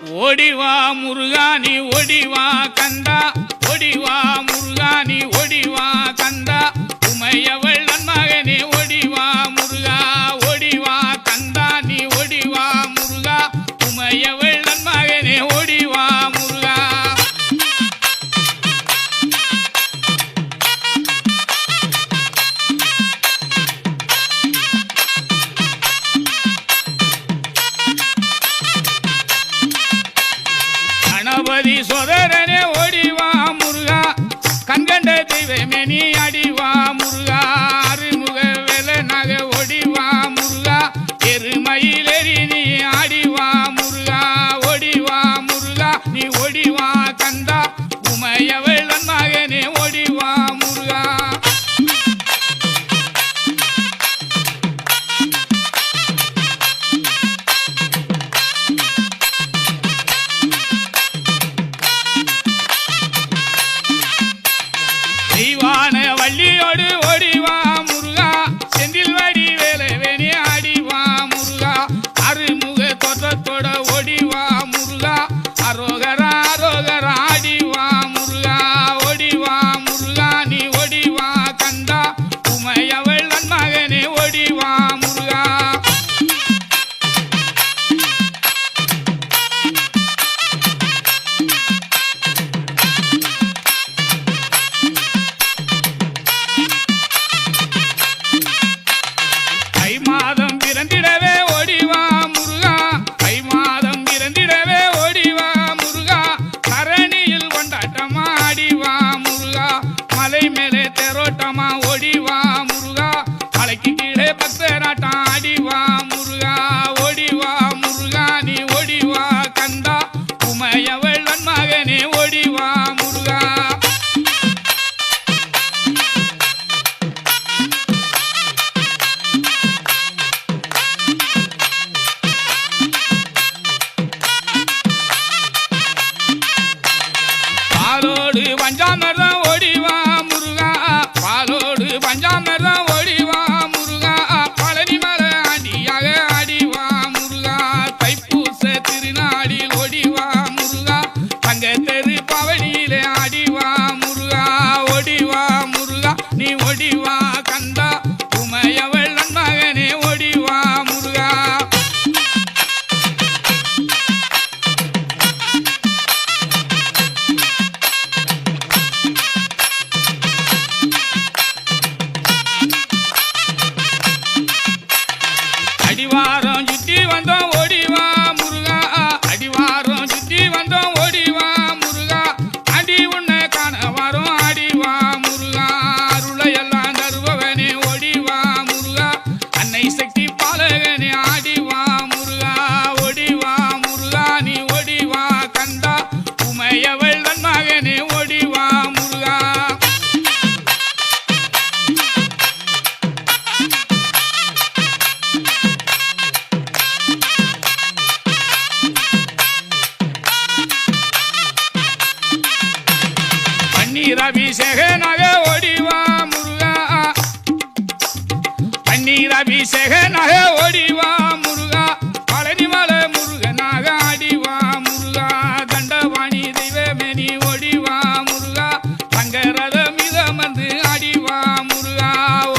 ஓடிவா முருகா நீ ஓடிவா கந்தா, ஓடிவா முருகா நீ ஓடிவா கந்தா, உமையவள் நன்மகனே ஓடிவா முருகா, ஓடிவா கந்தா நீ ஓடிவா முருகா, உமையவள் நன்மகனே ஓடிவா முருகா. கணபதி சோதரனே ஓடிவா முருகா, கண்கண்ட தெய்வமே நீ அடிவா முருகா, அருமுக வேலனாக ஓடிவா முருகா, எருமயிலேறி நீ ஆடிவா முருகா, ஓடிவா முருகா நீ ஓடிவா கந்தா, உமையவள் நன்மகனே ஓடிவா முருகா. தெய்வான வள்ளியோடு ஓடிவா முருகா, செந்தில் வடி வேலவேணி ஆடிவா முருகா, அருமுக தோற்றத்தோட ஓடிவா முருகா, அரோகரா அரோகரா ஆடிவா முருகா, ஓடிவா முருகா நீ ஓடிவா கந்தா, உமையவள் நன்மகனே ஓடிவா முருகா. தை மாதம் பிறந்திடவே ஓடிவா முருகா, தை மாதம் பிறந்திடவே ஓடிவா முருகா, கரணியில் கொண்டாட்டமா ஆடிவா முருகா, மலை மேலே தேரோட்டமா ஓடிவா முருகா, மலைக்கு கீழே பக்தராட்டம் ஆடிவா முருகா, ஓடிவா முருகா நீ ஓடிவா கந்தா, உமையவள் நன்மகனே ஓடிவா முருகா. பாலோடு பஞ்சாமிர்தம் ஓடிவா முருகா, பாலோடு பஞ்சாமிர்தம் ஓடிவா முருகா, பழனி மலை ஆண்டியாக ஆடிவா முருகா, தைப்பூச திருநாடில் ஓடிவா முருகா, தங்க தெரு பவனியிலே ஆடிவா முருகா, ஓடிவா முருகா நீ ஓடிவா கந்தா, உமையவள் நன்மகனே ஓடிவா முருகா. அடிவாரம் சுத்தி வந்தோம் ஓடிவா முருகா, அடிவாரம் சுத்தி வந்தோம் ஓடிவா முருகா, அடி உன்னை காண வரும் ஆடிவா முருகா, அருளையெல்லாம் தருபவனே ஓடிவா முருகா, அன்னை சக்தி பாலகனே ஆடிவா முருகா, ஓடிவா முருகா நீ ஓடிவா கந்தா, உமையவள் நன்மகனே ஓடிவா முருகா. பன்னீர் அபிஷேகனாக ஓடிவா முருகா, பன்னீர் அபிஷேகனாக ஓடிவா முருகா, பழனி மலை முருகனாக ஆடிவா முருகா, தண்டவாணி தெய்வமே நீ ஓடிவா முருகா, தங்கரத மிதமந்து ஆடிவா முருகா,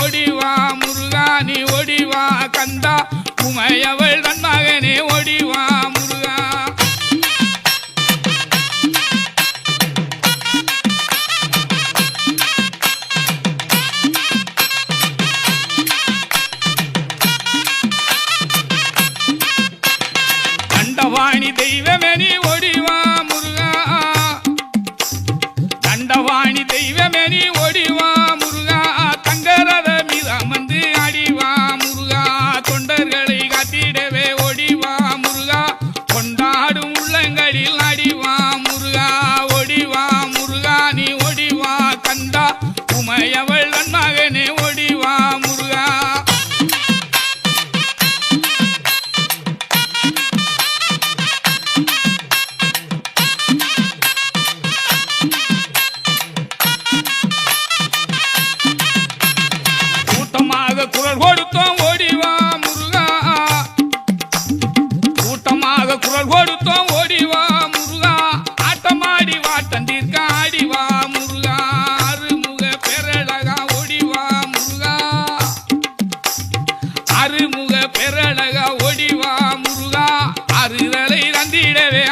ஓடிவா முருகா நீ ஓடிவா கந்தா, உமையவள் நன்மகனே ஓடிவா முருகா. தண்டவாணி தெய்வமே நீ ஓடிவா முருகா, தண்டவாணி தெய்வமே நீ ஓடிவா முருகா, தங்கரத மிதமந்து ஆடிவா முருகா, தொண்டர்களை காத்திடவே ஓடிவா முருகா, கொண்டாடும் உள்ளங்களில் ஆடிவா முருகா, ஓடிவா முருகா நீ ஓடிவா கந்தா, உமையவள் நன்மகனே ஓடிவா முருகா. கூட்டமாக குரல் கொடுத்தோம் ஓடிவா முருகா, கூட்டமாக குரல் கொடுத்தோம் ஓடிவா பெறழகா ஓடிவா முருகா அறுதலை தந்திடவே